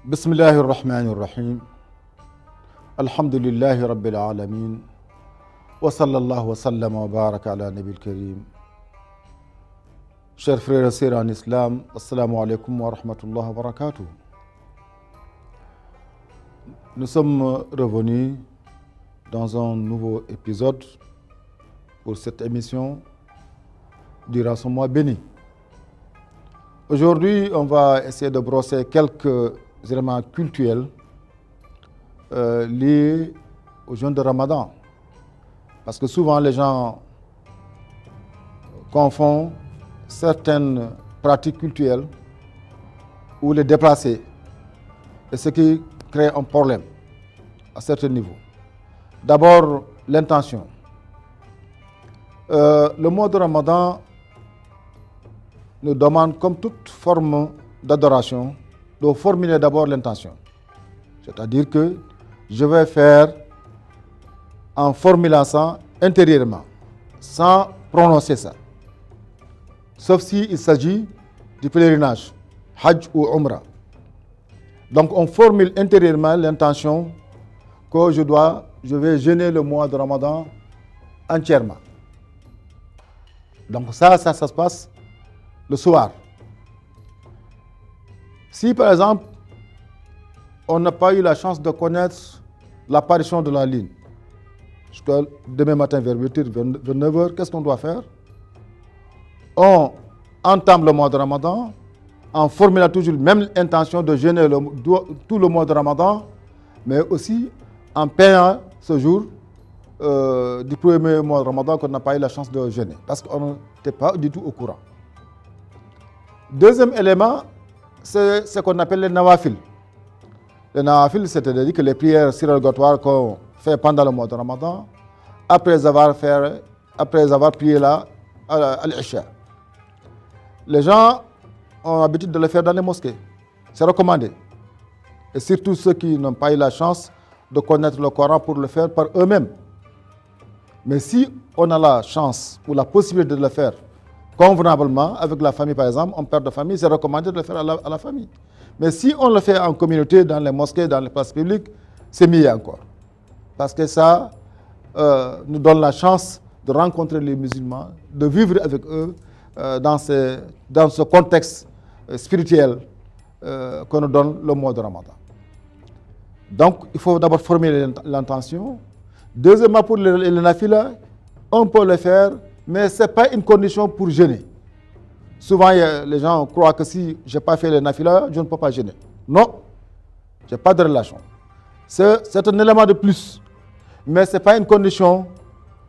بسم الله الرحمن الرحيم الحمد لله رب العالمين وصلى الله وسلم وبارك على نبي الكريم. Chers frères et sœurs en islam, assalamu alaikum wa rahmatullahi wa barakatuh. Nous sommes revenus dans un nouveau épisode pour cette émission durant ce mois béni. Aujourd'hui, on va essayer de brosser quelques éléments cultuels liés au jeûne de Ramadan. Parce que souvent les gens confondent certaines pratiques culturelles ou les déplacer, et ce qui crée un problème à certains niveaux. D'abord, l'intention. Le mois de Ramadan nous demande, comme toute forme d'adoration, de formuler d'abord l'intention. C'est-à-dire que je vais faire en formulant ça intérieurement, sans prononcer ça. Sauf s'il s'agit du pèlerinage, Hajj ou Umrah. Donc on formule intérieurement l'intention que je vais jeûner le mois de Ramadan entièrement. Donc ça se passe le soir. Si par exemple, on n'a pas eu la chance de connaître l'apparition de la lune, jusqu'à demain matin vers 8h, 29h, qu'est-ce qu'on doit faire? On entame le mois de Ramadan en formulant toujours même l'intention de jeûner tout le mois de Ramadan, mais aussi en payant ce jour du premier mois de Ramadan qu'on n'a pas eu la chance de jeûner, parce qu'on n'était pas du tout au courant. Deuxième élément, c'est ce qu'on appelle les nawafil. Les nawafil, c'est-à-dire que les prières surrogatoires qu'on fait pendant le mois de Ramadan, après avoir prié à l'Isha. Les gens ont l'habitude de le faire dans les mosquées. C'est recommandé. Et surtout ceux qui n'ont pas eu la chance de connaître le Coran pour le faire par eux-mêmes. Mais si on a la chance ou la possibilité de le faire convenablement, avec la famille par exemple, un père de famille, c'est recommandé de le faire à la famille. Mais si on le fait en communauté, dans les mosquées, dans les places publiques, c'est mieux encore. Parce que ça nous donne la chance de rencontrer les musulmans, de vivre avec eux dans ce contexte spirituel que nous donne le mois de Ramadan. Donc, il faut d'abord formuler l'intention. Deuxièmement, pour les nafila, on peut le faire, mais ce n'est pas une condition pour jeûner. Souvent, les gens croient que si je n'ai pas fait les nafila, je ne peux pas jeûner. Non, je n'ai pas de relation. C'est un élément de plus, mais ce n'est pas une condition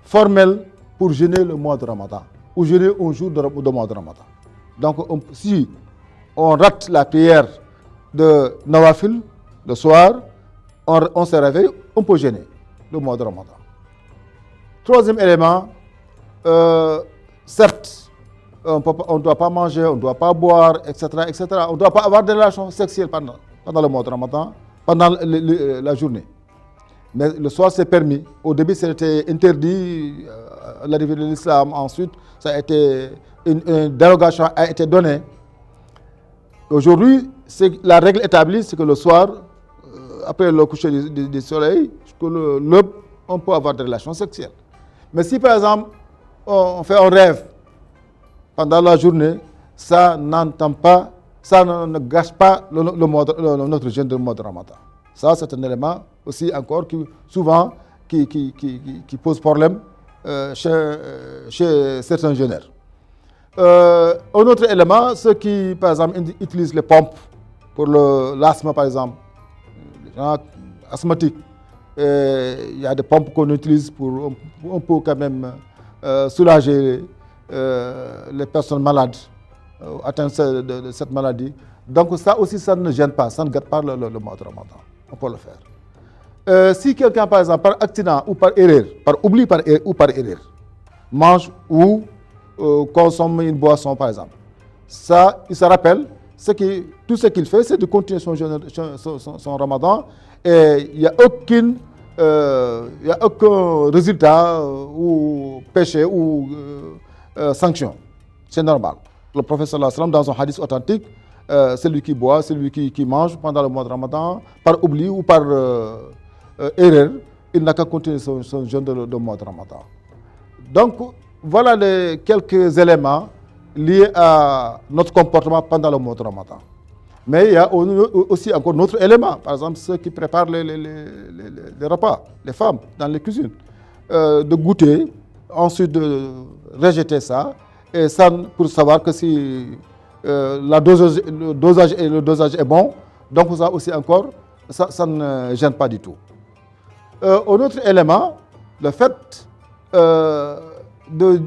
formelle pour jeûner le mois de Ramadan ou jeûner un jour de mois de Ramadan. Donc, si on rate la prière de Nawafil le soir, on se réveille, on peut jeûner le mois de Ramadan. Troisième élément, certes, on ne doit pas manger, on ne doit pas boire, etc., etc. On ne doit pas avoir de relations sexuelles pendant le mois de Ramadan, pendant la journée. Mais le soir, c'est permis. Au début, c'était interdit à l'arrivée de l'islam. Ensuite, une dérogation a été donnée. Aujourd'hui, la règle établie, c'est que le soir, après le coucher du soleil, jusqu'à l'aube, on peut avoir des relations sexuelles. Mais si, par exemple, on fait un rêve pendant la journée, ça ne gâche pas notre jeûne de mois de Ramadan. Ça, c'est un élément aussi encore qui pose problème chez certains jeûneurs. Un autre élément, ceux qui, par exemple, utilisent les pompes pour l'asthme, par exemple, les gens asthmatiques, il y a des pompes qu'on utilise pour un peu quand même soulager les personnes malades atteintes de cette maladie. Donc ça aussi, ça ne gêne pas, ça ne gâte pas le mois de Ramadan. On peut le faire. Si quelqu'un, par exemple, par accident ou par erreur, par oubli ou par erreur, mange ou consomme une boisson, par exemple, ça, il se rappelle, tout ce qu'il fait, c'est de continuer son Ramadan, et il n'y a aucun résultat ou péché ou sanction. C'est normal. Le prophète sallallahu alayhi wa sallam, dans son hadith authentique, celui qui boit, celui qui mange pendant le mois de Ramadan, par oubli ou par erreur, il n'a qu'à continuer son jeûne de mois de Ramadan. Donc, voilà quelques éléments liés à notre comportement pendant le mois de Ramadan. Mais il y a aussi encore d'autres éléments, par exemple ceux qui préparent les repas, les femmes dans les cuisines, de goûter, ensuite de rejeter ça, et ça pour savoir que si le dosage est bon, donc ça aussi encore, ça ne gêne pas du tout. Un autre élément, le fait de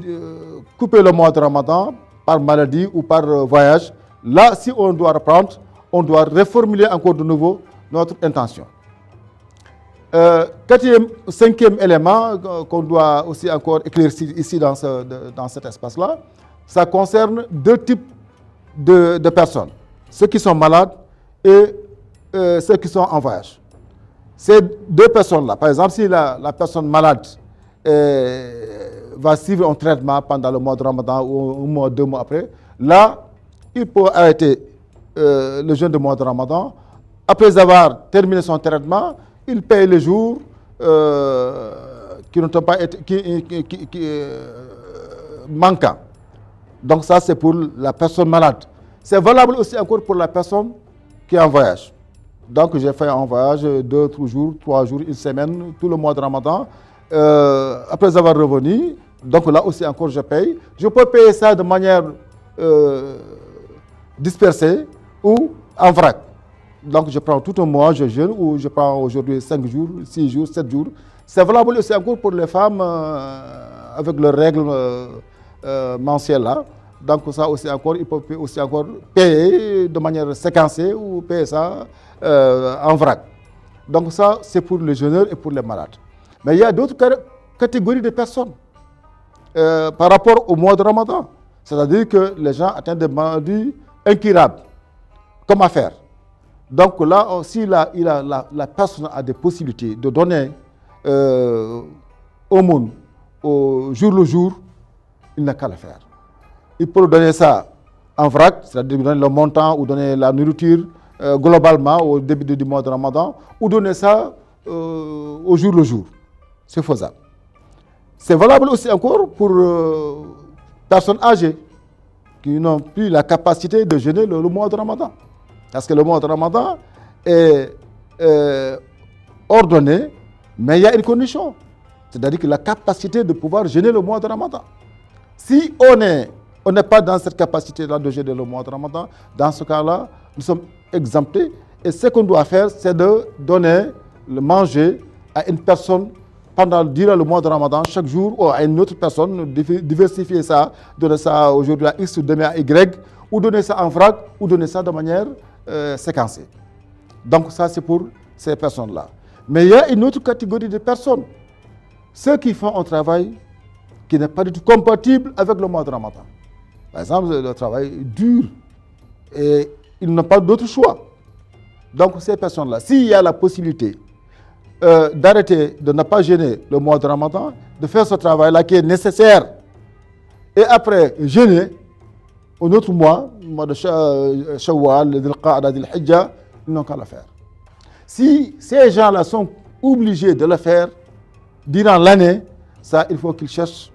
couper le mois de Ramadan par maladie ou par voyage, là, si on doit reprendre, on doit reformuler encore de nouveau notre intention. Cinquième élément qu'on doit aussi encore éclaircir ici dans cet espace-là, ça concerne deux types de personnes. Ceux qui sont malades et ceux qui sont en voyage. Ces deux personnes-là, par exemple, si la personne malade va suivre un traitement pendant le mois de Ramadan ou un mois, 2 mois après, là, il peut arrêter le jeûne du mois de Ramadan. Après avoir terminé son traitement, il paye les jours qui n'ont pas été manquants. Donc ça, c'est pour la personne malade. C'est valable aussi encore pour la personne qui est en voyage. Donc j'ai fait un voyage 2 jours, 3 jours, 1 semaine, tout le mois de Ramadan. Après avoir revenu, donc là aussi encore je paye. Je peux payer ça de manière dispersée ou en vrac. Donc je prends tout un mois, je jeûne, ou je prends aujourd'hui 5 jours, 6 jours, 7 jours. C'est valable aussi encore pour les femmes avec leurs règles mensuelles là. Donc ça aussi encore, il peut aussi encore payer de manière séquencée ou payer ça en vrac. Donc ça, c'est pour les jeûneurs et pour les malades. Mais il y a d'autres catégories de personnes par rapport au mois de Ramadan. C'est-à-dire que les gens atteignent des maladies incurables. Comment faire? Donc là, si la personne a des possibilités de donner aumône au jour le jour, il n'a qu'à le faire. Il peut donner ça en vrac, c'est-à-dire donner le montant ou donner la nourriture globalement au début du mois de Ramadan, ou donner ça au jour le jour. C'est faisable. C'est valable aussi encore pour personnes âgées qui n'ont plus la capacité de jeûner le mois de Ramadan. Parce que le mois de Ramadan est ordonné, mais il y a une condition. C'est-à-dire que la capacité de pouvoir jeûner le mois de Ramadan. Si on n'est pas dans cette capacité-là de jeûner le mois de Ramadan, dans ce cas-là, nous sommes exemptés. Et ce qu'on doit faire, c'est de donner le manger à une personne durant le mois de Ramadan, chaque jour, ou à une autre personne, diversifier ça, donner ça aujourd'hui à X ou demain à Y, ou donner ça en vrac, ou donner ça de manière séquencée. Donc ça, c'est pour ces personnes-là. Mais il y a une autre catégorie de personnes, ceux qui font un travail qui n'est pas du tout compatible avec le mois de Ramadan. Par exemple, le travail dur et ils n'ont pas d'autre choix. Donc ces personnes-là, s'il y a la possibilité d'arrêter, de ne pas jeûner le mois de Ramadan, de faire ce travail-là qui est nécessaire, et après jeûner un autre mois, le mois de Shawwal, le Dhul-Qa'da, le Hijjah, ils n'ont qu'à le faire. Si ces gens-là sont obligés de le faire durant l'année, ça, il faut qu'ils cherchent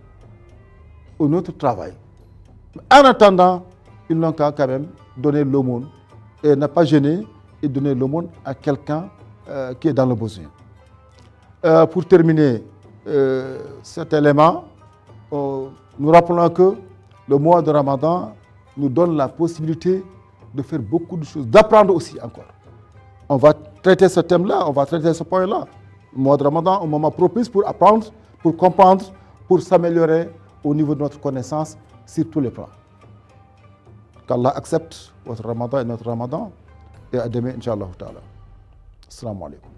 un autre travail. En attendant, ils n'ont qu'à quand même donner l'aumône et ne pas jeûner et donner l'aumône à quelqu'un qui est dans le besoin. Pour terminer cet élément, nous rappelons que le mois de Ramadan nous donne la possibilité de faire beaucoup de choses, d'apprendre aussi encore. On va traiter ce thème-là, on va traiter ce point-là. Le mois de Ramadan, un moment propice pour apprendre, pour comprendre, pour s'améliorer au niveau de notre connaissance sur tous les plans. Qu'Allah accepte votre Ramadan et notre Ramadan. Et à demain, Inch'Allah. Assalamu alaikum.